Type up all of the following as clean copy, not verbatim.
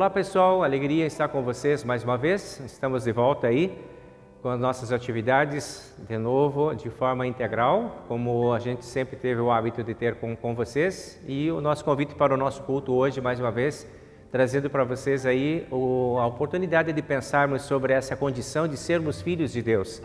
Olá pessoal, alegria estar com vocês mais uma vez. Estamos de volta aí com as nossas atividades de novo, de forma integral, como a gente sempre teve o hábito de ter com vocês. E o nosso convite para o nosso culto hoje, mais uma vez, trazendo para vocês aí a oportunidade de pensarmos sobre essa condição de sermos filhos de Deus.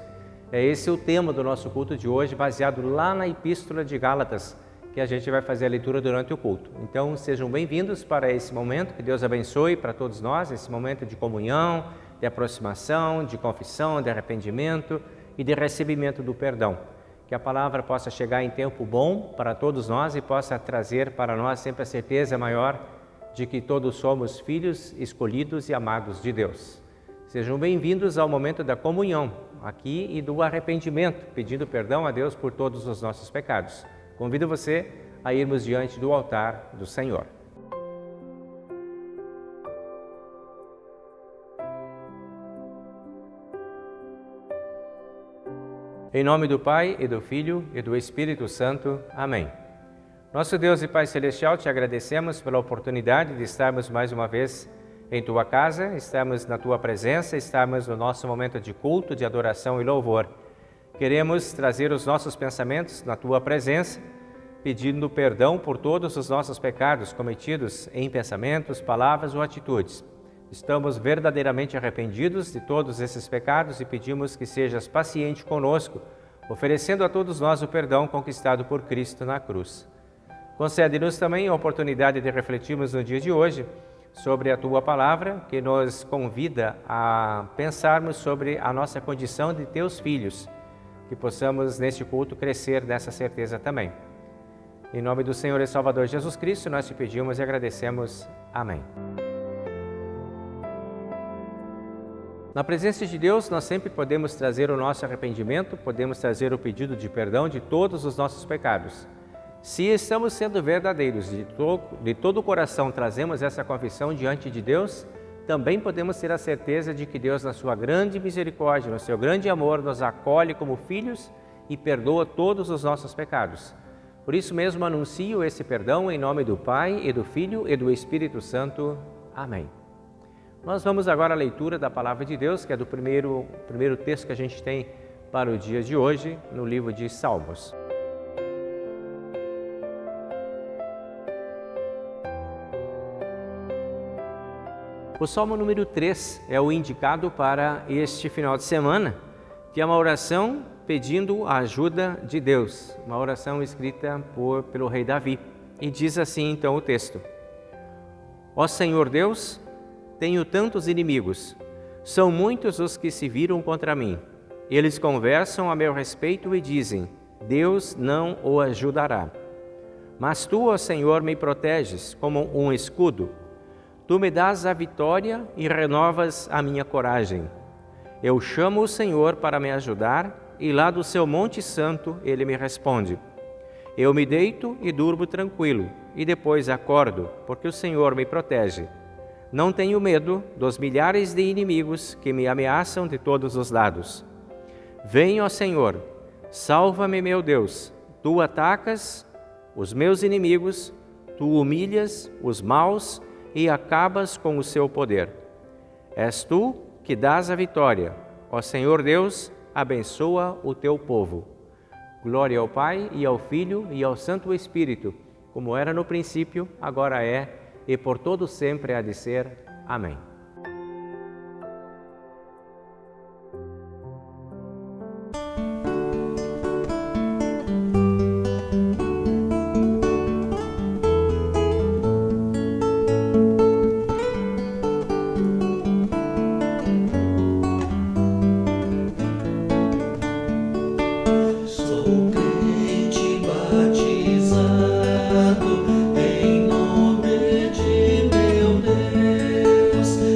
Esse é o tema do nosso culto de hoje, baseado lá na Epístola de Gálatas, que a gente vai fazer a leitura durante o culto. Então, sejam bem-vindos para esse momento, que Deus abençoe para todos nós, esse momento de comunhão, de aproximação, de confissão, de arrependimento e de recebimento do perdão. Que a palavra possa chegar em tempo bom para todos nós e possa trazer para nós sempre a certeza maior de que todos somos filhos escolhidos e amados de Deus. Sejam bem-vindos ao momento da comunhão aqui e do arrependimento, pedindo perdão a Deus por todos os nossos pecados. Convido você a irmos diante do altar do Senhor. Em nome do Pai, e do Filho, e do Espírito Santo. Amém. Nosso Deus e Pai Celestial, te agradecemos pela oportunidade de estarmos mais uma vez em Tua casa, estarmos na Tua presença, estarmos no nosso momento de culto, de adoração e louvor. Queremos trazer os nossos pensamentos na Tua presença, pedindo perdão por todos os nossos pecados cometidos em pensamentos, palavras ou atitudes. Estamos verdadeiramente arrependidos de todos esses pecados e pedimos que sejas paciente conosco, oferecendo a todos nós o perdão conquistado por Cristo na cruz. Concede-nos também a oportunidade de refletirmos no dia de hoje sobre a Tua Palavra, que nos convida a pensarmos sobre a nossa condição de Teus filhos, que possamos neste culto crescer nessa certeza também. Em nome do Senhor e Salvador Jesus Cristo, nós te pedimos e agradecemos. Amém. Na presença de Deus, nós sempre podemos trazer o nosso arrependimento, podemos trazer o pedido de perdão de todos os nossos pecados. Se estamos sendo verdadeiros, de todo o coração trazemos essa confissão diante de Deus, também podemos ter a certeza de que Deus, na sua grande misericórdia, no seu grande amor, nos acolhe como filhos e perdoa todos os nossos pecados. Por isso mesmo anuncio esse perdão em nome do Pai, e do Filho, e do Espírito Santo. Amém. Nós vamos agora à leitura da Palavra de Deus, que é do primeiro texto que a gente tem para o dia de hoje, no livro de Salmos. O Salmo número 3 é o indicado para este final de semana, que é uma oração pedindo a ajuda de Deus, uma oração escrita pelo rei Davi. E diz assim então o texto: Ó Senhor Deus, tenho tantos inimigos, são muitos os que se viram contra mim. Eles conversam a meu respeito e dizem, Deus não o ajudará. Mas Tu, ó Senhor, me proteges como um escudo. Tu me dás a vitória e renovas a minha coragem. Eu chamo o Senhor para me ajudar e lá do seu Monte Santo Ele me responde. Eu me deito e durmo tranquilo e depois acordo, porque o Senhor me protege. Não tenho medo dos milhares de inimigos que me ameaçam de todos os lados. Vem, ó Senhor, salva-me, meu Deus. Tu atacas os meus inimigos, Tu humilhas os maus e acabas com o seu poder. És Tu que dás a vitória. Ó Senhor Deus, abençoa o Teu povo. Glória ao Pai, e ao Filho, e ao Santo Espírito, como era no princípio, agora é, e por todo sempre há de ser. Amém. Batizado em nome de meu Deus.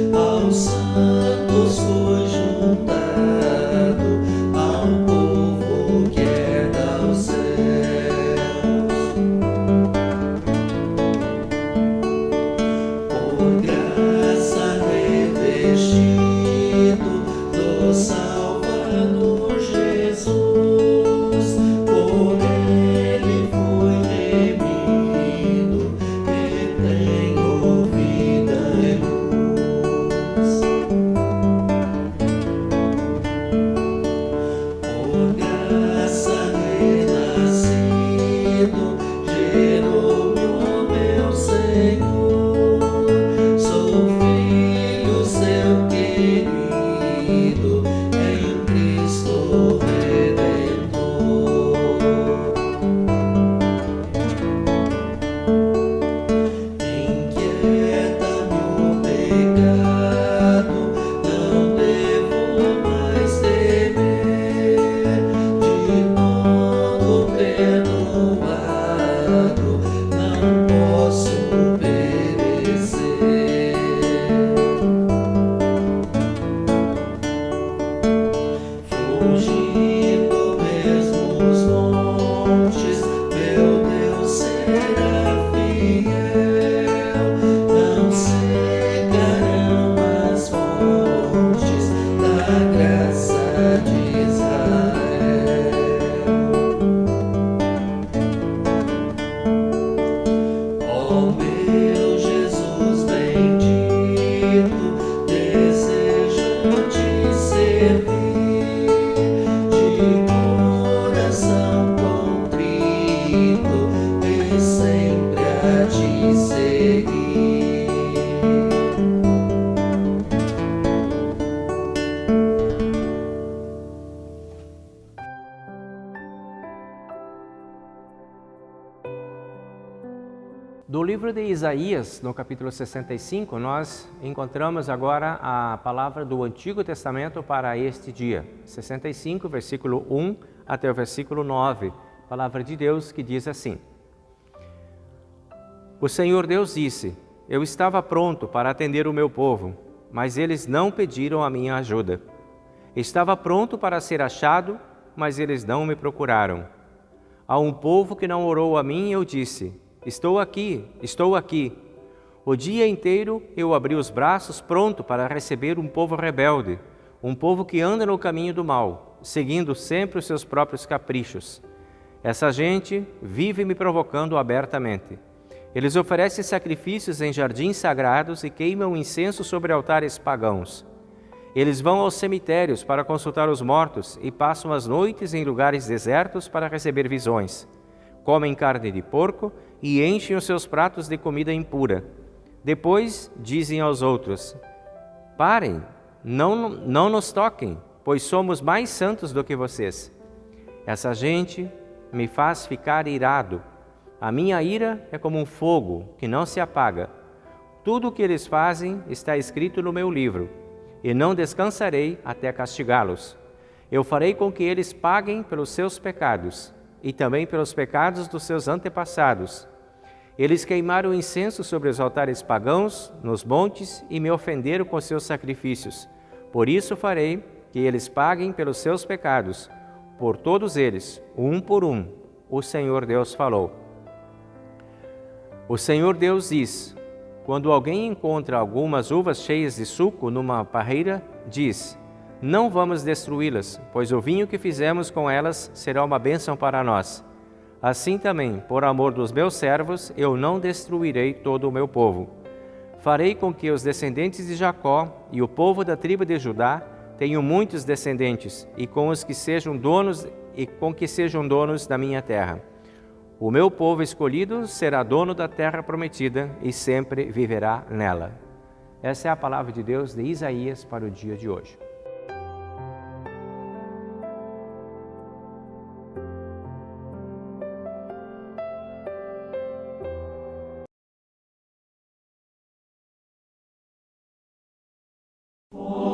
Do livro de Isaías, no capítulo 65, nós encontramos agora a palavra do Antigo Testamento para este dia. 65, versículo 1 até o versículo 9, palavra de Deus que diz assim: O Senhor Deus disse: Eu estava pronto para atender o meu povo, mas eles não pediram a minha ajuda. Estava pronto para ser achado, mas eles não me procuraram. A um povo que não orou a mim, eu disse: Estou aqui, estou aqui. O dia inteiro eu abri os braços pronto para receber um povo rebelde, um povo que anda no caminho do mal, seguindo sempre os seus próprios caprichos. Essa gente vive me provocando abertamente. Eles oferecem sacrifícios em jardins sagrados e queimam incenso sobre altares pagãos. Eles vão aos cemitérios para consultar os mortos e passam as noites em lugares desertos para receber visões. Comem carne de porco e enchem os seus pratos de comida impura. Depois dizem aos outros: Parem, não nos toquem, pois somos mais santos do que vocês. Essa gente me faz ficar irado. A minha ira é como um fogo que não se apaga. Tudo o que eles fazem está escrito no meu livro, e não descansarei até castigá-los. Eu farei com que eles paguem pelos seus pecados, e também pelos pecados dos seus antepassados. Eles queimaram incenso sobre os altares pagãos, nos montes, e me ofenderam com seus sacrifícios. Por isso farei que eles paguem pelos seus pecados, por todos eles, um por um, o Senhor Deus falou. O Senhor Deus diz: Quando alguém encontra algumas uvas cheias de suco numa parreira, diz: Não vamos destruí-las, pois o vinho que fizemos com elas será uma bênção para nós. Assim também, por amor dos meus servos, eu não destruirei todo o meu povo. Farei com que os descendentes de Jacó e o povo da tribo de Judá tenham muitos descendentes, e com que sejam donos da minha terra. O meu povo escolhido será dono da terra prometida e sempre viverá nela. Essa é a palavra de Deus de Isaías para o dia de hoje. Ave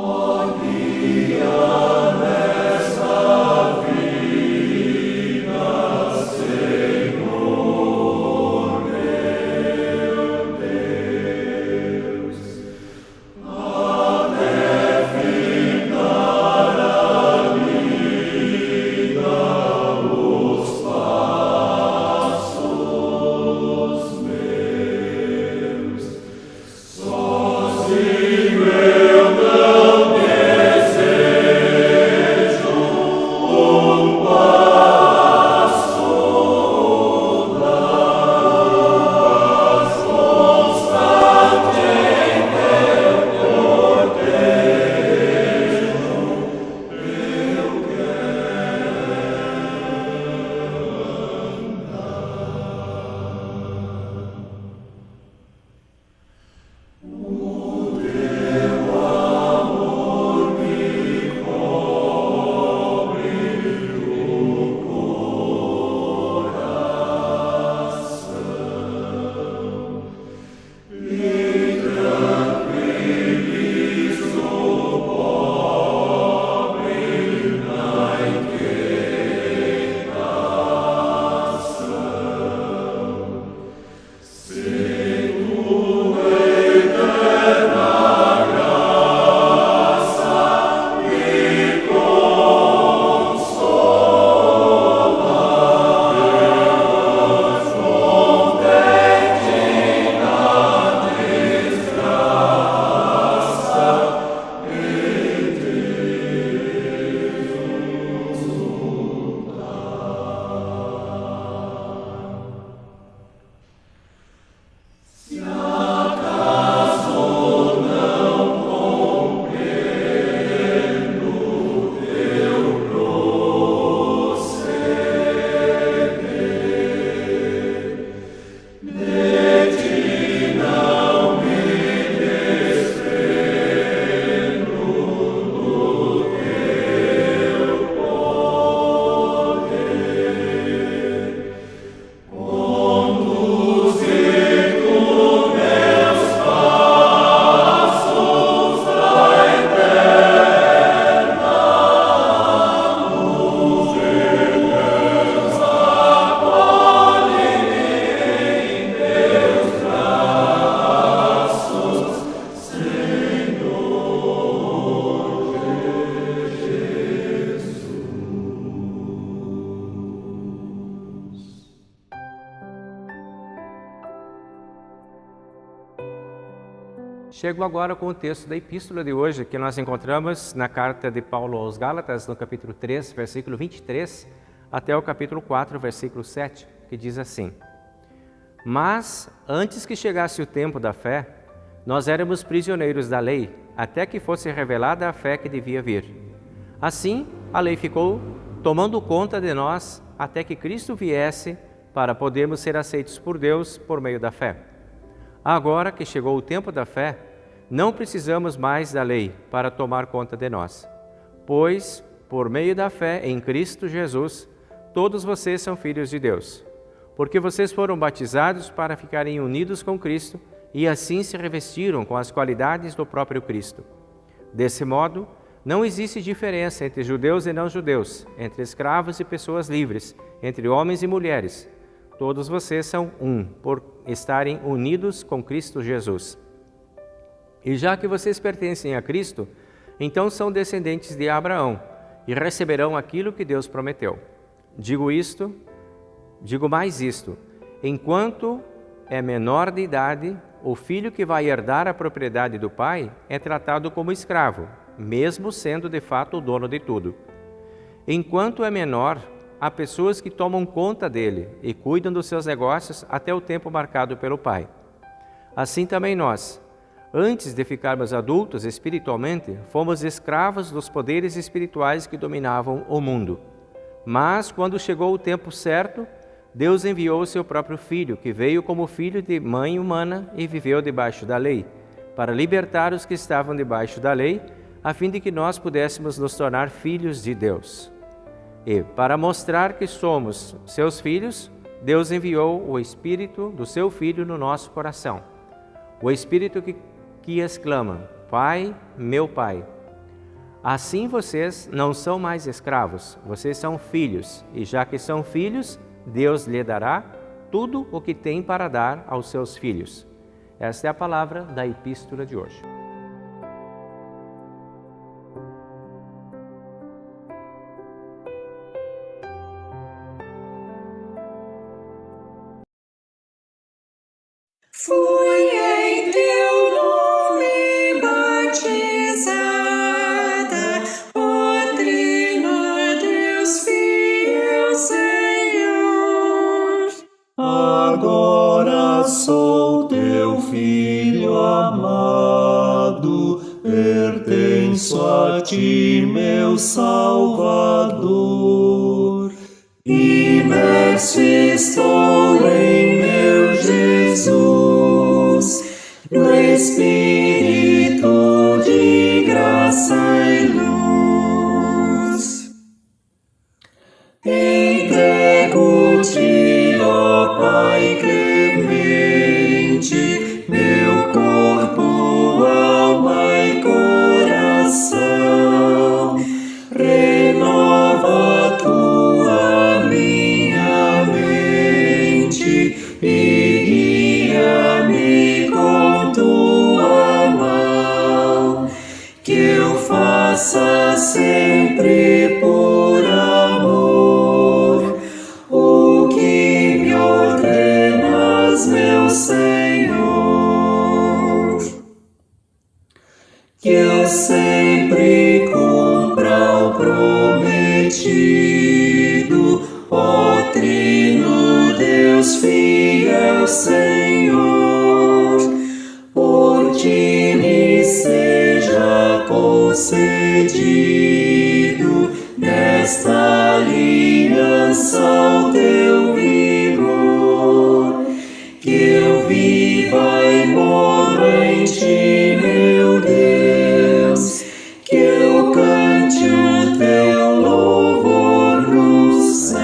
Chego agora com o texto da epístola de hoje, que nós encontramos na carta de Paulo aos Gálatas, no capítulo 3, versículo 23, até o capítulo 4, versículo 7, que diz assim: Mas, antes que chegasse o tempo da fé, nós éramos prisioneiros da lei, até que fosse revelada a fé que devia vir. Assim, a lei ficou tomando conta de nós até que Cristo viesse para podermos ser aceitos por Deus por meio da fé. Agora que chegou o tempo da fé, não precisamos mais da lei para tomar conta de nós, pois, por meio da fé em Cristo Jesus, todos vocês são filhos de Deus, porque vocês foram batizados para ficarem unidos com Cristo e assim se revestiram com as qualidades do próprio Cristo. Desse modo, não existe diferença entre judeus e não-judeus, entre escravos e pessoas livres, entre homens e mulheres. Todos vocês são um, por estarem unidos com Cristo Jesus. E já que vocês pertencem a Cristo, então são descendentes de Abraão e receberão aquilo que Deus prometeu. Digo mais isto: enquanto é menor de idade, o filho que vai herdar a propriedade do pai é tratado como escravo, mesmo sendo de fato o dono de tudo. Enquanto é menor, há pessoas que tomam conta dele e cuidam dos seus negócios até o tempo marcado pelo pai. Assim também nós, antes de ficarmos adultos espiritualmente, fomos escravos dos poderes espirituais que dominavam o mundo. Mas, quando chegou o tempo certo, Deus enviou o seu próprio Filho, que veio como filho de mãe humana e viveu debaixo da lei, para libertar os que estavam debaixo da lei, a fim de que nós pudéssemos nos tornar filhos de Deus. E, para mostrar que somos seus filhos, Deus enviou o Espírito do seu Filho no nosso coração. O Espírito que exclama: Pai, meu Pai. Assim vocês não são mais escravos, vocês são filhos, e já que são filhos, Deus lhe dará tudo o que tem para dar aos seus filhos. Esta é a palavra da epístola de hoje. Fui em teu nome batizada, ó Trino Deus fiel Senhor. Agora sou teu filho amado, pertenço a ti, meu Salvador. Imerso estou em meu Jesus, no Espírito de graça e luz. Entrego-te, ó Pai clemente, meu corpo, alma e coração. Renova tua minha mente e guia-me com tua mão, que eu faça sempre por amor o que me ordenas, meu Senhor. Que eu sempre cumpra o prometido, ó Trino Deus fiel Senhor. Por ti me seja concedido nesta aliança o teu vigor, que eu viva e morra em ti, meu Deus, que eu cante o teu louvor nos céus.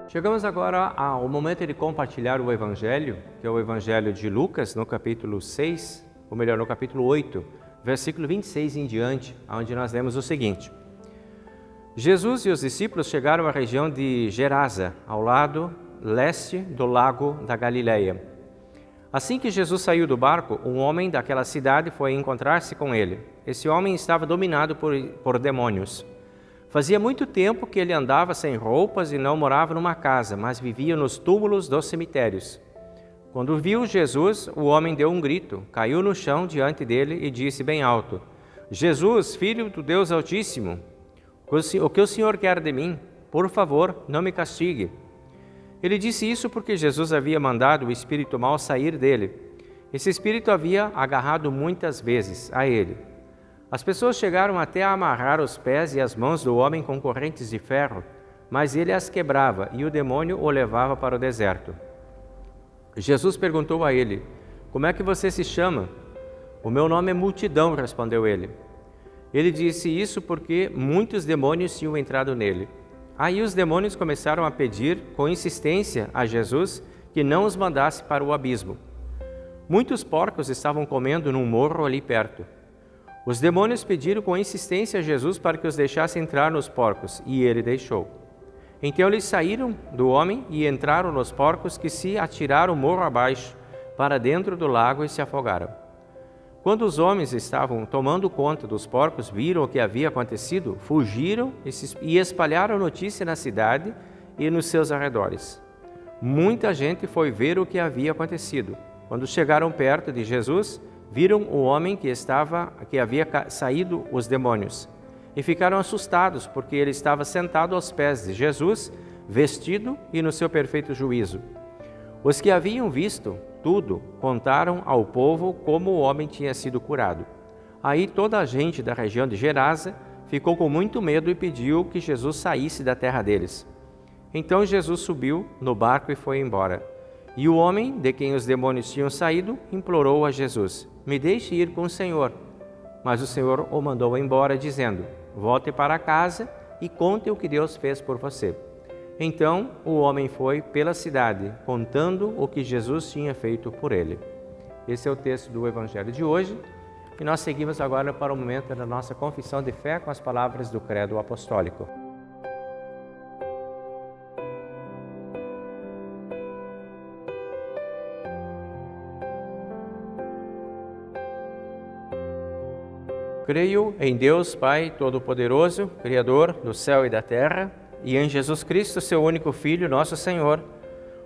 Chegamos agora ao momento de compartilhar o Evangelho, que é o Evangelho de Lucas, no capítulo 6, ou melhor, no capítulo 8, versículo 26 em diante, onde nós lemos o seguinte: Jesus e os discípulos chegaram à região de Gerasa, ao lado leste do lago da Galileia. Assim que Jesus saiu do barco, um homem daquela cidade foi encontrar-se com ele. Esse homem estava dominado por demônios. Fazia muito tempo que ele andava sem roupas e não morava numa casa, mas vivia nos túmulos dos cemitérios. Quando viu Jesus, o homem deu um grito, caiu no chão diante dele e disse bem alto: Jesus, Filho do Deus Altíssimo, o que o Senhor quer de mim? Por favor, não me castigue. Ele disse isso porque Jesus havia mandado o espírito mau sair dele. Esse espírito havia agarrado muitas vezes a ele. As pessoas chegaram até a amarrar os pés e as mãos do homem com correntes de ferro, mas ele as quebrava e o demônio o levava para o deserto. Jesus perguntou a ele: como é que você se chama? O meu nome é Multidão, respondeu ele. Ele disse isso porque muitos demônios tinham entrado nele. Aí os demônios começaram a pedir com insistência a Jesus que não os mandasse para o abismo. Muitos porcos estavam comendo num morro ali perto. Os demônios pediram com insistência a Jesus para que os deixasse entrar nos porcos, e ele deixou. Então eles saíram do homem e entraram nos porcos, que se atiraram morro abaixo para dentro do lago e se afogaram. Quando os homens estavam tomando conta dos porcos, viram o que havia acontecido, fugiram e espalharam notícia na cidade e nos seus arredores. Muita gente foi ver o que havia acontecido. Quando chegaram perto de Jesus, viram o homem que havia saído os demônios e ficaram assustados, porque ele estava sentado aos pés de Jesus, vestido e no seu perfeito juízo. Os que haviam visto tudo contaram ao povo como o homem tinha sido curado. Aí toda a gente da região de Gerasa ficou com muito medo e pediu que Jesus saísse da terra deles. Então Jesus subiu no barco e foi embora. E o homem, de quem os demônios tinham saído, implorou a Jesus: me deixe ir com o Senhor. Mas o Senhor o mandou embora, dizendo: volte para casa e conte o que Deus fez por você. Então o homem foi pela cidade, contando o que Jesus tinha feito por ele. Esse é o texto do Evangelho de hoje, e nós seguimos agora para o momento da nossa confissão de fé com as palavras do Credo Apostólico. Creio em Deus Pai Todo-Poderoso, Criador do céu e da terra, e em Jesus Cristo, seu único Filho, nosso Senhor,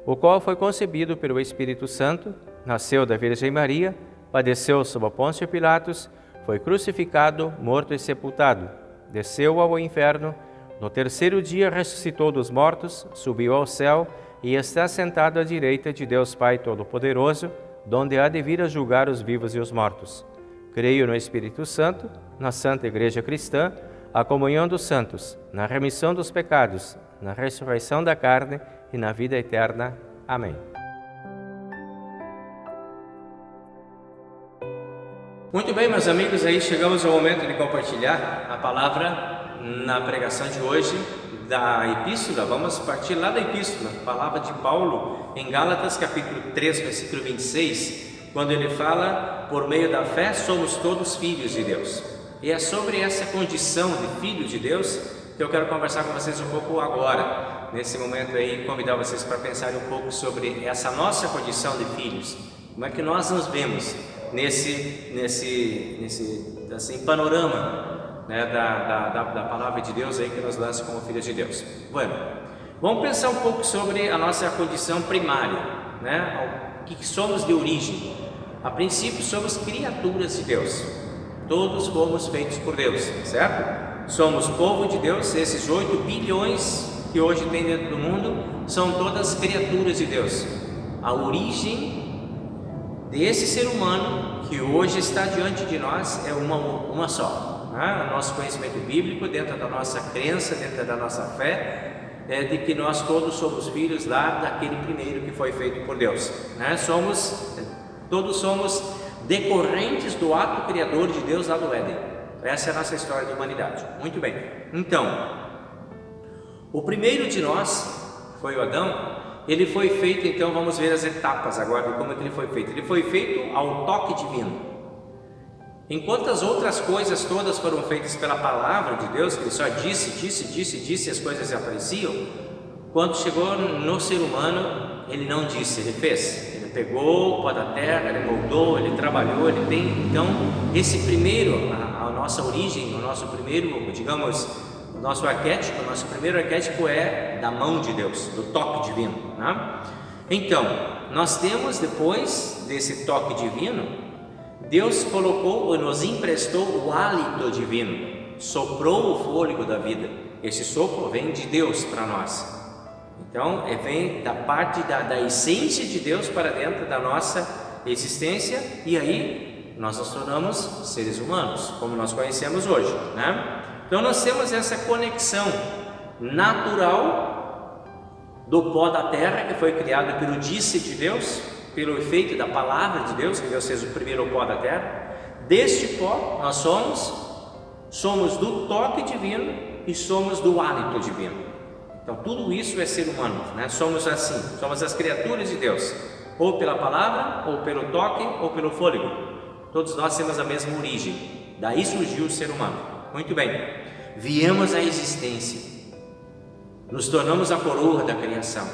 o qual foi concebido pelo Espírito Santo, nasceu da Virgem Maria, padeceu sob Pôncio Pilatos, foi crucificado, morto e sepultado, desceu ao inferno, no terceiro dia ressuscitou dos mortos, subiu ao céu e está sentado à direita de Deus Pai Todo-Poderoso, donde há de vir a julgar os vivos e os mortos. Creio no Espírito Santo, na Santa Igreja Cristã, a comunhão dos santos, na remissão dos pecados, na ressurreição da carne e na vida eterna. Amém. Muito bem, meus amigos, aí chegamos ao momento de compartilhar a palavra na pregação de hoje da Epístola. Vamos partir lá da Epístola, a palavra de Paulo em Gálatas, capítulo 3, versículo 26, quando ele fala: por meio da fé somos todos filhos de Deus. E é sobre essa condição de filho de Deus que eu quero conversar com vocês um pouco agora, nesse momento aí, convidar vocês para pensarem um pouco sobre essa nossa condição de filhos. Como é que nós nos vemos nesse assim, panorama, né, da palavra de Deus aí que nos lança como filhos de Deus. Bueno, vamos pensar um pouco sobre a nossa condição primária, né, o que somos de origem. A princípio somos criaturas de Deus. Todos fomos feitos por Deus, certo? Somos povo de Deus. Esses 8 bilhões que hoje tem dentro do mundo são todas criaturas de Deus. A origem desse ser humano que hoje está diante de nós é uma só, né? O nosso conhecimento bíblico, dentro da nossa crença, dentro da nossa fé, é de que nós todos somos filhos lá daquele primeiro que foi feito por Deus, né? Todos somos decorrentes do ato criador de Deus lá do Éden. Essa é a nossa história da humanidade. Muito bem. Então, o primeiro de nós foi o Adão. Ele foi feito, então vamos ver as etapas agora de como ele foi feito. Ele foi feito ao toque divino. Enquanto as outras coisas todas foram feitas pela palavra de Deus, que ele só disse, as coisas apareciam. Quando chegou no ser humano, ele não disse, ele fez. Ele Ele pegou o pó da terra, ele moldou, ele trabalhou, ele tem então esse primeiro, a nossa origem, o nosso primeiro, digamos, o nosso primeiro arquétipo é da mão de Deus, do toque divino, né? Então, nós temos depois desse toque divino, Deus colocou ou nos emprestou o hálito divino, soprou o fôlego da vida. Esse sopro vem de Deus para nós. Então, vem da parte da essência de Deus para dentro da nossa existência, e aí nós nos tornamos seres humanos, como nós conhecemos hoje, né? Então, nós temos essa conexão natural do pó da terra, que foi criado pelo disse de Deus, pelo efeito da palavra de Deus, que Deus fez o primeiro pó da terra. Deste pó nós somos do toque divino e somos do hálito divino. Então tudo isso é ser humano, né? Somos assim, somos as criaturas de Deus, ou pela palavra, ou pelo toque, ou pelo fôlego. Todos nós temos a mesma origem, daí surgiu o ser humano. Muito bem, viemos à existência, nos tornamos a coroa da criação,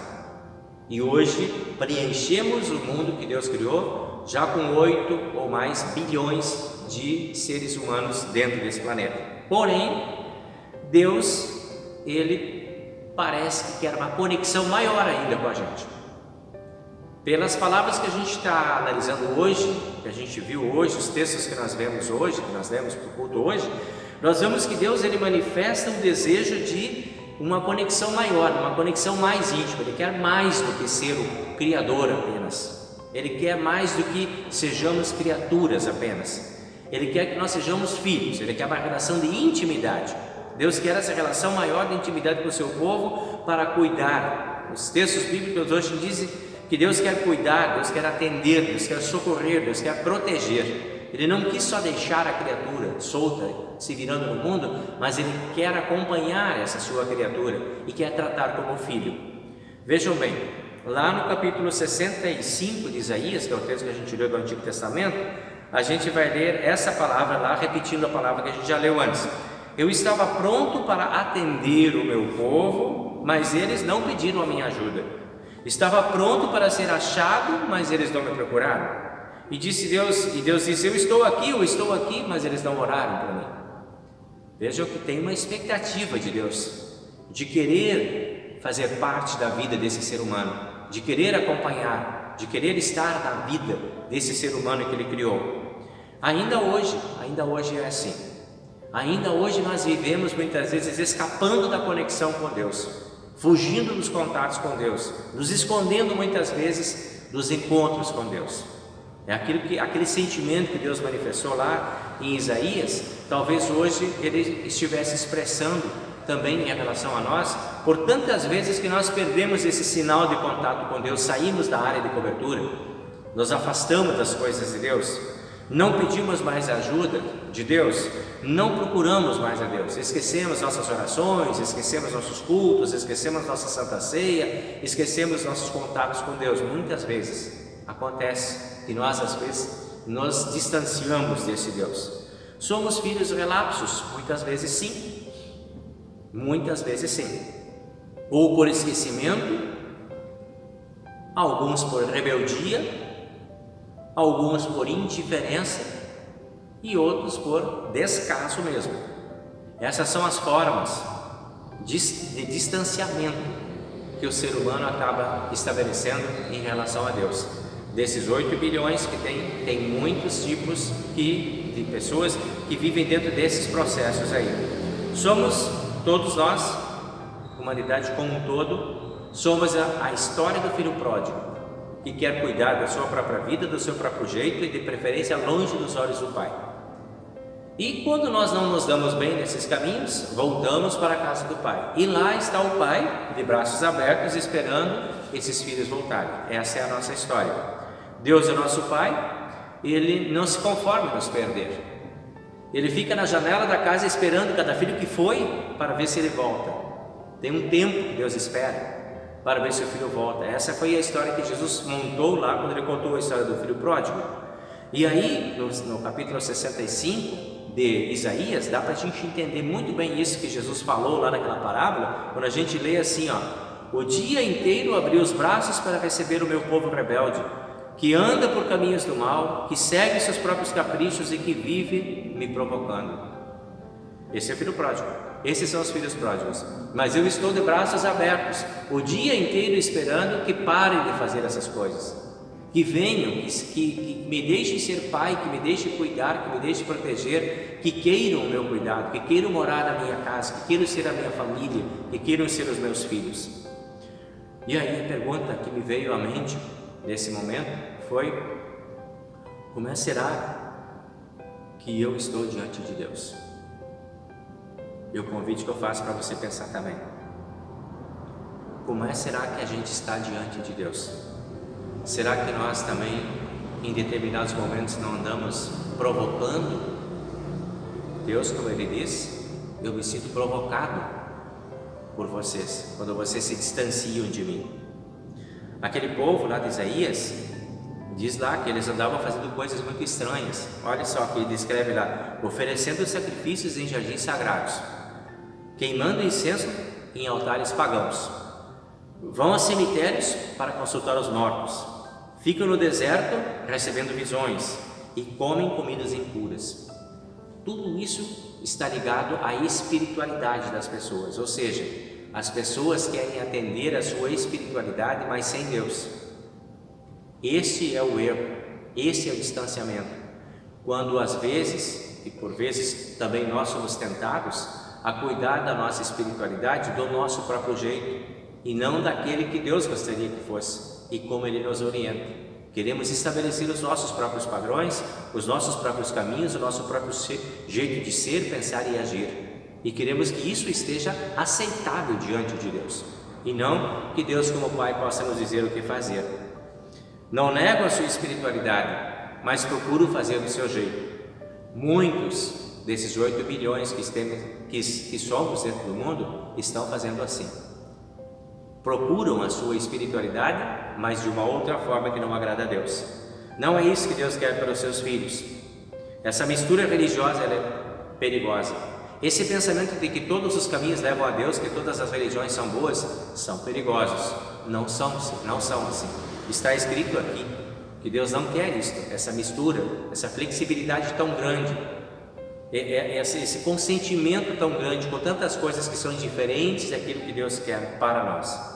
e hoje preenchemos o mundo que Deus criou, já com 8 ou mais bilhões de seres humanos dentro desse planeta. Porém, Deus, Ele parece que quer uma conexão maior ainda com a gente. Pelas palavras que a gente está analisando hoje, que a gente viu hoje, os textos que nós vemos hoje, que nós lemos para o culto hoje, nós vemos que Deus, Ele manifesta um desejo de uma conexão maior, uma conexão mais íntima. Ele quer mais do que ser o Criador apenas. Ele quer mais do que sejamos criaturas apenas. Ele quer que nós sejamos filhos. Ele quer uma relação de intimidade. Deus quer essa relação maior de intimidade com o seu povo para cuidar. Os textos bíblicos hoje dizem que Deus quer cuidar, Deus quer atender, Deus quer socorrer, Deus quer proteger. Ele não quis só deixar a criatura solta, se virando no mundo, mas Ele quer acompanhar essa sua criatura e quer tratar como filho. Vejam bem, lá no capítulo 65 de Isaías, que é o texto que a gente leu do Antigo Testamento, a gente vai ler essa palavra lá, repetindo a palavra que a gente já leu antes. Eu estava pronto para atender o meu povo, mas eles não pediram a minha ajuda. Estava pronto para ser achado, mas eles não me procuraram. E Deus disse, eu estou aqui, mas eles não oraram por mim. Vejam que tem uma expectativa de Deus, de querer fazer parte da vida desse ser humano, de querer acompanhar, de querer estar na vida desse ser humano que Ele criou. Ainda hoje é assim. Ainda hoje nós vivemos muitas vezes escapando da conexão com Deus, fugindo dos contatos com Deus, nos escondendo muitas vezes dos encontros com Deus. É aquele sentimento que Deus manifestou lá em Isaías, talvez hoje Ele estivesse expressando também em relação a nós, por tantas vezes que nós perdemos esse sinal de contato com Deus, saímos da área de cobertura, nos afastamos das coisas de Deus, não pedimos mais ajuda de Deus, não procuramos mais a Deus, esquecemos nossas orações, esquecemos nossos cultos, esquecemos nossa Santa Ceia, esquecemos nossos contatos com Deus. Muitas vezes acontece que nós às vezes nos distanciamos desse Deus. Somos filhos relapsos, muitas vezes sim, ou por esquecimento, alguns por rebeldia, alguns por indiferença e outros por descaso mesmo. Essas são as formas de distanciamento que o ser humano acaba estabelecendo em relação a Deus. Desses 8 bilhões que tem muitos tipos de pessoas que vivem dentro desses processos aí. Somos todos nós, humanidade como um todo, somos a história do filho pródigo, que quer cuidar da sua própria vida, do seu próprio jeito e de preferência longe dos olhos do Pai. E quando nós não nos damos bem nesses caminhos, voltamos para a casa do Pai. E lá está o Pai, de braços abertos, esperando esses filhos voltarem. Essa é a nossa história. Deus é nosso Pai, Ele não se conforma em nos perder. Ele fica na janela da casa esperando cada filho que foi para ver se ele volta. Tem um tempo que Deus espera para ver se o filho volta. Essa foi a história que Jesus montou lá quando Ele contou a história do filho pródigo. E aí, no capítulo 65 de Isaías, dá para a gente entender muito bem isso que Jesus falou lá naquela parábola, quando a gente lê assim, ó: o dia inteiro abri os braços para receber o meu povo rebelde, que anda por caminhos do mal, que segue seus próprios caprichos e que vive me provocando. Esse é o filho pródigo. Esses são os filhos pródigos. Mas eu estou de braços abertos o dia inteiro esperando que parem de fazer essas coisas. Que venham, que me deixem ser pai, que me deixem cuidar, que me deixem proteger, que queiram o meu cuidado, que queiram morar na minha casa, que queiram ser a minha família, que queiram ser os meus filhos. E aí a pergunta que me veio à mente nesse momento foi: como será que eu estou diante de Deus? E o convite que eu faço para você pensar também: como será que a gente está diante de Deus? Será que nós também, em determinados momentos, não andamos provocando Deus, como Ele diz? Eu me sinto provocado por vocês, quando vocês se distanciam de mim. Aquele povo lá de Isaías, diz lá que eles andavam fazendo coisas muito estranhas. Olha só que ele descreve lá: oferecendo sacrifícios em jardins sagrados, queimando incenso em altares pagãos, vão a cemitérios para consultar os mortos, ficam no deserto recebendo visões e comem comidas impuras. Tudo isso está ligado à espiritualidade das pessoas, ou seja, as pessoas querem atender a sua espiritualidade, mas sem Deus. Esse é o erro, esse é o distanciamento. Quando às vezes, e por vezes também nós somos tentados a cuidar da nossa espiritualidade do nosso próprio jeito, e não daquele que Deus gostaria que fosse e como Ele nos orienta. Queremos estabelecer os nossos próprios padrões, os nossos próprios caminhos, o nosso próprio jeito de ser, pensar e agir, e queremos que isso esteja aceitável diante de Deus, e não que Deus como Pai possa nos dizer o que fazer. Não nego a sua espiritualidade, mas procuro fazer do seu jeito. Muitos desses 8 bilhões que somos dentro do mundo estão fazendo assim. Procuram a sua espiritualidade, mas de uma outra forma que não agrada a Deus. Não é isso que Deus quer para os seus filhos. Essa mistura religiosa ela é perigosa. Esse pensamento de que todos os caminhos levam a Deus, que todas as religiões são boas, são perigosos. Não são assim. Está escrito aqui que Deus não quer isto, essa mistura, essa flexibilidade tão grande, esse consentimento tão grande com tantas coisas que são diferentes daquilo que Deus quer para nós.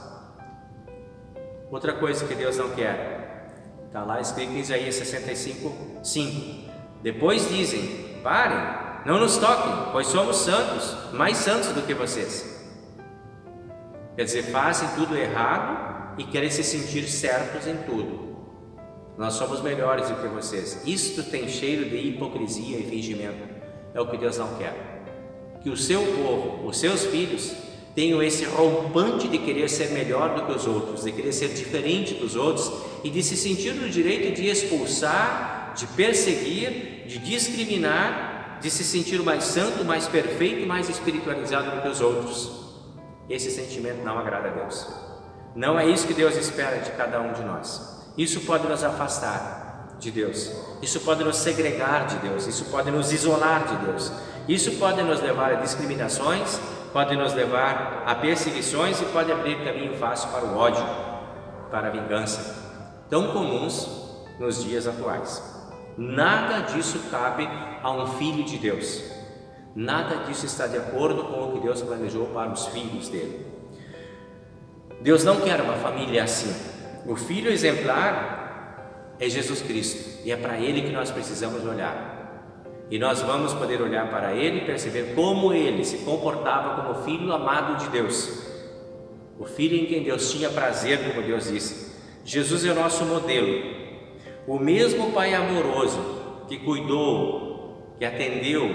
Outra coisa que Deus não quer, está lá escrito em Isaías 65:5. Depois dizem: parem, não nos toquem, pois somos santos, mais santos do que vocês. Quer dizer, fazem tudo errado e querem se sentir certos em tudo. Nós somos melhores do que vocês. Isto tem cheiro de hipocrisia e fingimento. É o que Deus não quer. Que o seu povo, os seus filhos, tenham esse rompante de querer ser melhor do que os outros, de querer ser diferente dos outros e de se sentir no direito de expulsar, de perseguir, de discriminar, de se sentir mais santo, mais perfeito, mais espiritualizado do que os outros. Esse sentimento não agrada a Deus. Não é isso que Deus espera de cada um de nós. Isso pode nos afastar de Deus, isso pode nos segregar de Deus, isso pode nos isolar de Deus, isso pode nos levar a discriminações, pode nos levar a perseguições e pode abrir caminho fácil para o ódio, para a vingança, tão comuns nos dias atuais. Nada disso cabe a um filho de Deus, nada disso está de acordo com o que Deus planejou para os filhos dele. Deus não quer uma família assim. O filho exemplar é Jesus Cristo, e é para Ele que nós precisamos olhar. E nós vamos poder olhar para Ele e perceber como Ele se comportava como filho amado de Deus, o filho em quem Deus tinha prazer, como Deus disse. Jesus é o nosso modelo, o mesmo Pai amoroso que cuidou, que atendeu,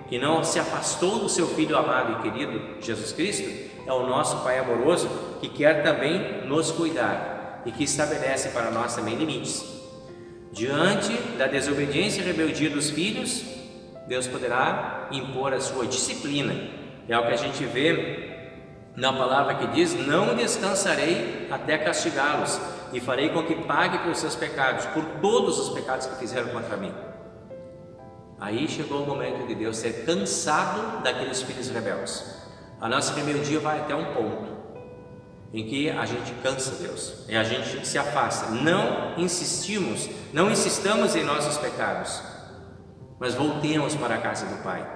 que não se afastou do seu Filho amado e querido, Jesus Cristo, é o nosso Pai amoroso que quer também nos cuidar e que estabelece para nós também limites. Diante da desobediência e rebeldia dos filhos, Deus poderá impor a sua disciplina. É o que a gente vê na palavra que diz: não descansarei até castigá-los e farei com que pague pelos seus pecados, por todos os pecados que fizeram contra mim. Aí chegou o momento de Deus ser cansado daqueles filhos rebeldes. A nossa rebeldia vai até um ponto, em que a gente cansa Deus e a gente se afasta. Não insistamos em nossos pecados, mas voltemos para a casa do Pai.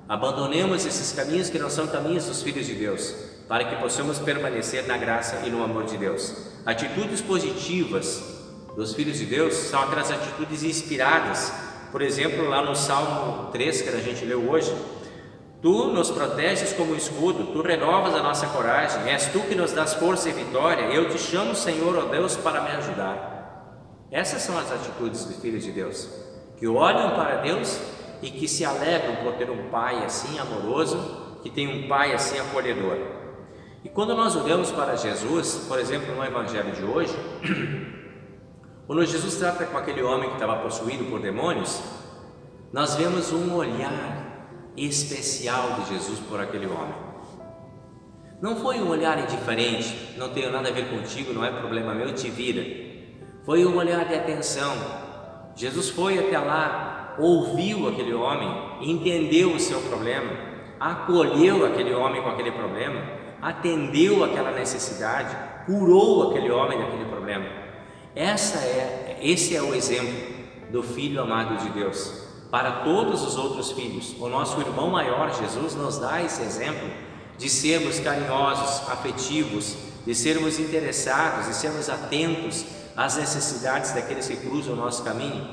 Abandonemos esses caminhos que não são caminhos dos filhos de Deus, para que possamos permanecer na graça e no amor de Deus. Atitudes positivas dos filhos de Deus são aquelas atitudes inspiradas. Por exemplo, lá no Salmo 3 que a gente leu hoje: Tu nos proteges como escudo, Tu renovas a nossa coragem, és Tu que nos dás força e vitória, eu te chamo, Senhor, ó Deus, para me ajudar. Essas são as atitudes dos filhos de Deus, que olham para Deus e que se alegram por ter um Pai assim amoroso, que tem um Pai assim acolhedor. E quando nós olhamos para Jesus, por exemplo, no Evangelho de hoje, quando Jesus trata com aquele homem que estava possuído por demônios, nós vemos um olhar especial de Jesus por aquele homem. Não foi um olhar indiferente, não tenho nada a ver contigo, não é problema meu, te vira. Foi um olhar de atenção. Jesus foi até lá, ouviu aquele homem, entendeu o seu problema, acolheu aquele homem com aquele problema, atendeu aquela necessidade, curou aquele homem daquele problema. Esse é o exemplo do Filho amado de Deus para todos os outros filhos. O nosso irmão maior, Jesus, nos dá esse exemplo de sermos carinhosos, afetivos, de sermos interessados, de sermos atentos às necessidades daqueles que cruzam o nosso caminho.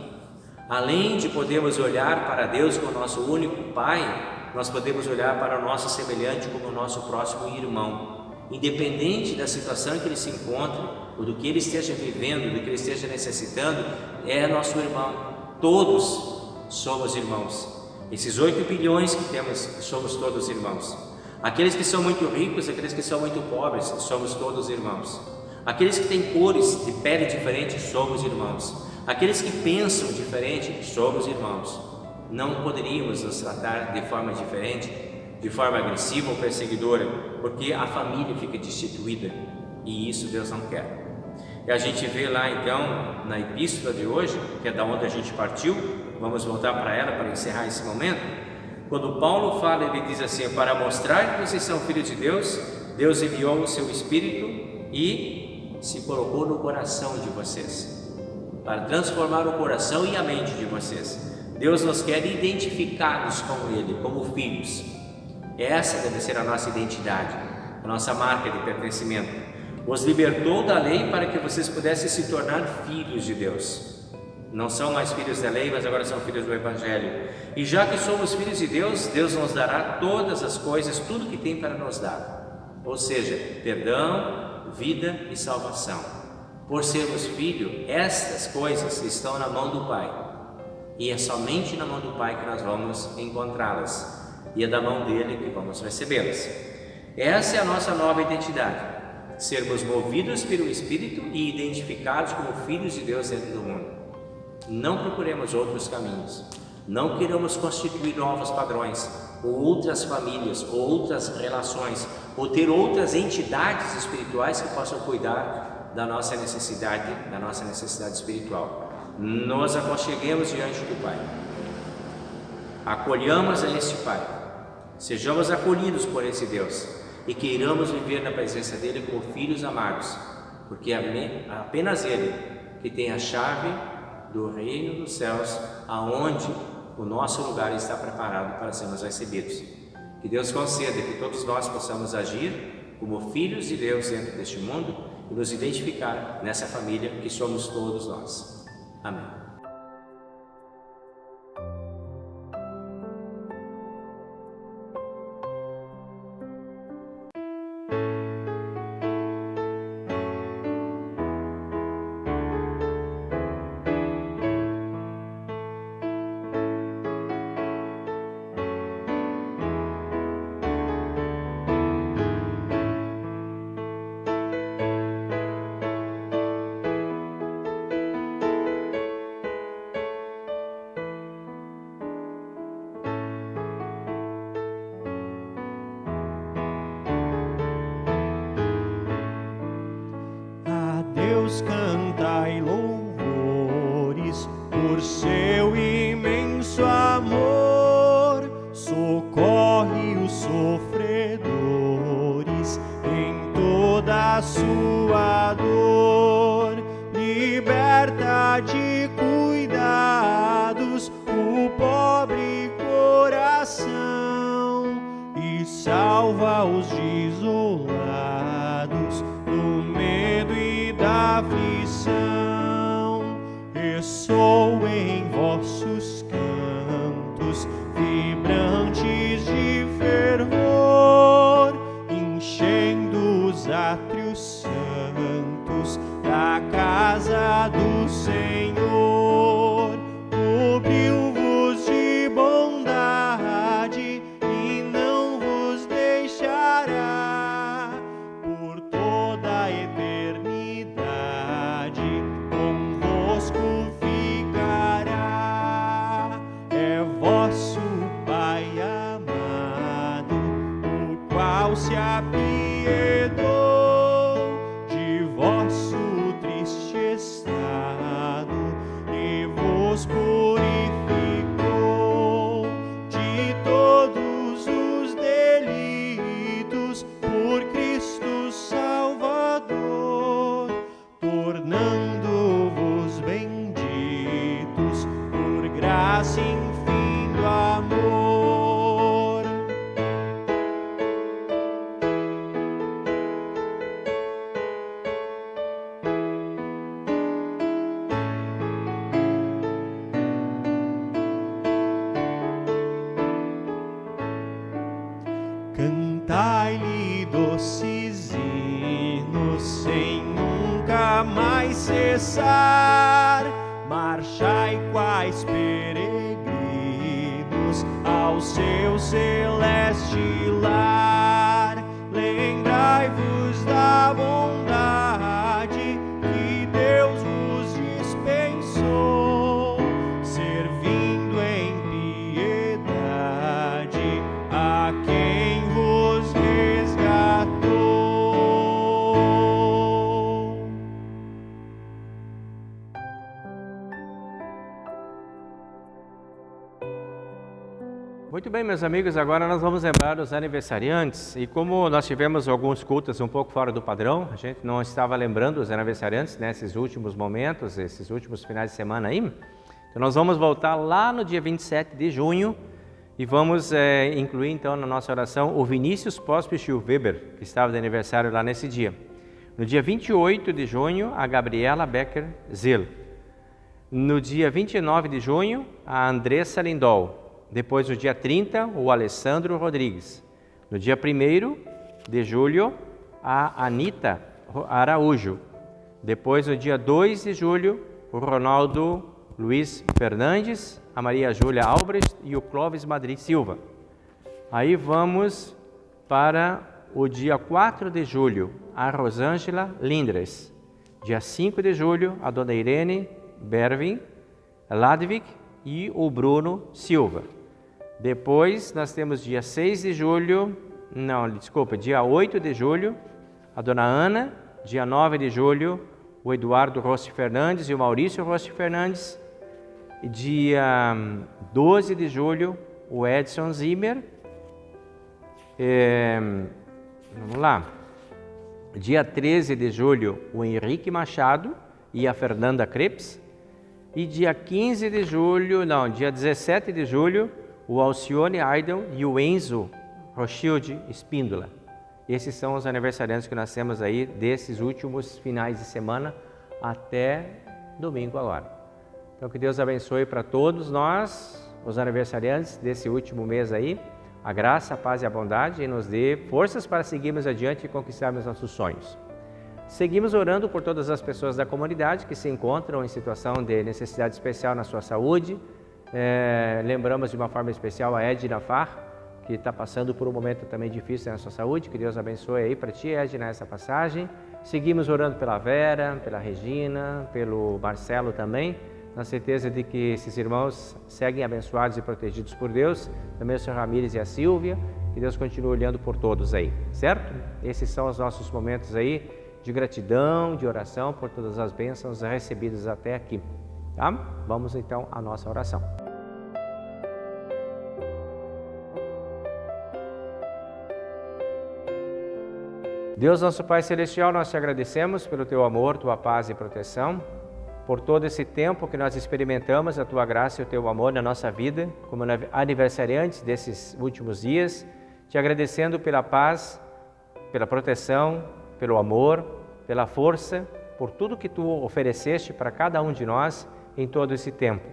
Além de podermos olhar para Deus como nosso único Pai, nós podemos olhar para o nosso semelhante como o nosso próximo irmão. Independente da situação em que ele se encontre, ou do que ele esteja vivendo, do que ele esteja necessitando, é nosso irmão. Todos somos irmãos. Esses 8 bilhões que temos, somos todos irmãos. Aqueles que são muito ricos, aqueles que são muito pobres, somos todos irmãos. Aqueles que têm cores de pele diferentes, somos irmãos. Aqueles que pensam diferente, somos irmãos. Não poderíamos nos tratar de forma diferente, de forma agressiva ou perseguidora, porque a família fica destituída, e isso Deus não quer. E a gente vê lá então na epístola de hoje, que é da onde a gente partiu, vamos voltar para ela para encerrar esse momento. Quando Paulo fala, ele diz assim: para mostrar que vocês são filhos de Deus, Deus enviou o seu Espírito e se colocou no coração de vocês, para transformar o coração e a mente de vocês. Deus nos quer identificados com Ele, como filhos. Essa deve ser a nossa identidade, a nossa marca de pertencimento. Os libertou da lei para que vocês pudessem se tornar filhos de Deus. Não são mais filhos da lei, mas agora são filhos do Evangelho. E já que somos filhos de Deus, Deus nos dará todas as coisas, tudo que tem para nos dar. Ou seja, perdão, vida e salvação. Por sermos filhos, estas coisas estão na mão do Pai. E é somente na mão do Pai que nós vamos encontrá-las. E é da mão dele que vamos recebê-las. Essa é a nossa nova identidade. Sermos movidos pelo Espírito e identificados como filhos de Deus dentro do mundo. Não procuremos outros caminhos. Não queremos constituir novos padrões, ou outras famílias, ou outras relações, ou ter outras entidades espirituais que possam cuidar da nossa necessidade espiritual. Nos aconcheguemos diante do Pai. Acolhamos a este Pai. Sejamos acolhidos por esse Deus. E queiramos viver na presença dele como filhos amados, porque é apenas ele que tem a chave do reino dos céus, aonde o nosso lugar está preparado para sermos recebidos. Que Deus conceda que todos nós possamos agir como filhos de Deus dentro deste mundo e nos identificar nessa família que somos todos nós. Amém. Deus cantai louvores por seu imenso amor, socorre os sofredores em toda da sua dor, liberta de cuidados o pobre coração e salva os desolados do medo e da aflição. Ressoa em vossos cantos vibrantes de fervor, enchendo os átrios santos da casa do Senhor. Cobriu-vos de bondade e não vos deixará por toda a eternidade, convosco ficará. É vosso Pai amado, o qual se apiedou de vosso triste estado e vos purificou de todos os delitos por Cristo Salvador, tornando-vos benditos por graça infinito amor. Cantai-lhe doces hinos sem nunca mais cessar, marchai quais peregrinos ao seu celeste lar. Lembrai-vos da bondade que Deus vos dispensou, servindo em piedade a quem vos resgatou. Muito bem, meus amigos, agora nós vamos lembrar os aniversariantes. E como nós tivemos alguns cultos um pouco fora do padrão, a gente não estava lembrando os aniversariantes nesses últimos momentos, esses últimos finais de semana aí. Então nós vamos voltar lá no dia 27 de junho e vamos incluir então na nossa oração o Vinícius Pospischil Weber, que estava de aniversário lá nesse dia. No dia 28 de junho, a Gabriela Becker Zil. No dia 29 de junho, a Andressa Lindol. Depois, no dia 30, o Alessandro Rodrigues. No dia 1º de julho, a Anita Araújo. Depois, no dia 2 de julho, o Ronaldo Luiz Fernandes, a Maria Júlia Albrecht e o Clóvis Madrid Silva. Aí vamos para o dia 4 de julho, a Rosângela Lindres. Dia 5 de julho, a Dona Irene Bervin Ladvik e o Bruno Silva. Depois nós temos dia 6 de julho, dia 8 de julho, a Dona Ana. Dia 9 de julho, o Eduardo Rossi Fernandes e o Maurício Rossi Fernandes. Dia 12 de julho, o Edson Zimmer. Vamos lá. Dia 13 de julho, o Henrique Machado e a Fernanda Krebs. E dia 17 de julho, o Alcione Aidel e o Enzo Rothschild Espíndola. Esses são os aniversariantes que nós temos aí desses últimos finais de semana até domingo agora. Então que Deus abençoe para todos nós, os aniversariantes desse último mês aí, a graça, a paz e a bondade, e nos dê forças para seguirmos adiante e conquistarmos nossos sonhos. Seguimos orando por todas as pessoas da comunidade que se encontram em situação de necessidade especial na sua saúde. Lembramos de uma forma especial a Edna Farr, que está passando por um momento também difícil na sua saúde. Que Deus abençoe aí para ti, Edna, essa passagem. Seguimos orando pela Vera, pela Regina, pelo Marcelo também, na certeza de que esses irmãos seguem abençoados e protegidos por Deus. Também o Sr. Ramírez e a Silvia. Que Deus continue olhando por todos aí, certo? Esses são os nossos momentos aí de gratidão, de oração por todas as bênçãos recebidas até aqui. Tá? Vamos então à nossa oração. Deus nosso Pai Celestial, nós te agradecemos pelo teu amor, tua paz e proteção, por todo esse tempo que nós experimentamos a tua graça e o teu amor na nossa vida, como aniversariantes desses últimos dias, te agradecendo pela paz, pela proteção, pelo amor, pela força, por tudo que tu ofereceste para cada um de nós em todo esse tempo.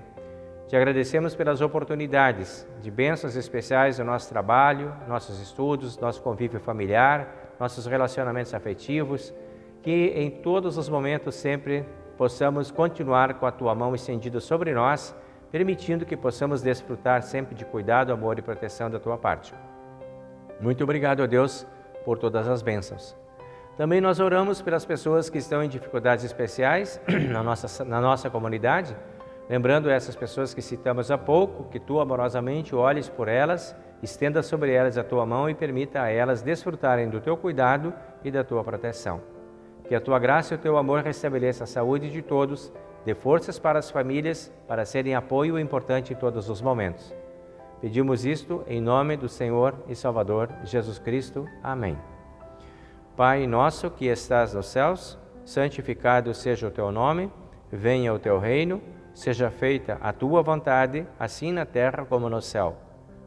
Te agradecemos pelas oportunidades de bênçãos especiais no nosso trabalho, nossos estudos, nosso convívio familiar, nossos relacionamentos afetivos, que em todos os momentos sempre possamos continuar com a tua mão estendida sobre nós, permitindo que possamos desfrutar sempre de cuidado, amor e proteção da tua parte. Muito obrigado, ó Deus, por todas as bênçãos. Também nós oramos pelas pessoas que estão em dificuldades especiais na nossa comunidade, lembrando essas pessoas que citamos há pouco, que tu amorosamente olhes por elas, estenda sobre elas a tua mão e permita a elas desfrutarem do teu cuidado e da tua proteção. Que a tua graça e o teu amor restabeleça a saúde de todos, dê forças para as famílias, para serem apoio importante em todos os momentos. Pedimos isto em nome do Senhor e Salvador Jesus Cristo. Amém. Pai nosso que estás nos céus, santificado seja o teu nome, venha o teu reino, seja feita a tua vontade, assim na terra como no céu.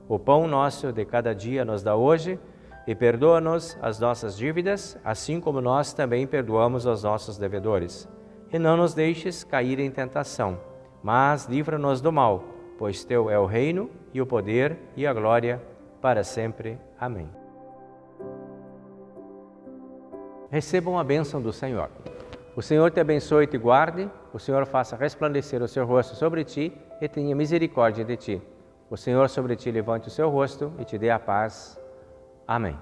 O pão nosso de cada dia nos dá hoje, e perdoa-nos as nossas dívidas, assim como nós também perdoamos aos nossos devedores. E não nos deixes cair em tentação, mas livra-nos do mal, pois teu é o reino, e o poder, e a glória, para sempre. Amém. Recebam a bênção do Senhor. O Senhor te abençoe e te guarde, o Senhor faça resplandecer o seu rosto sobre ti e tenha misericórdia de ti. O Senhor sobre ti levante o seu rosto e te dê a paz. Amém.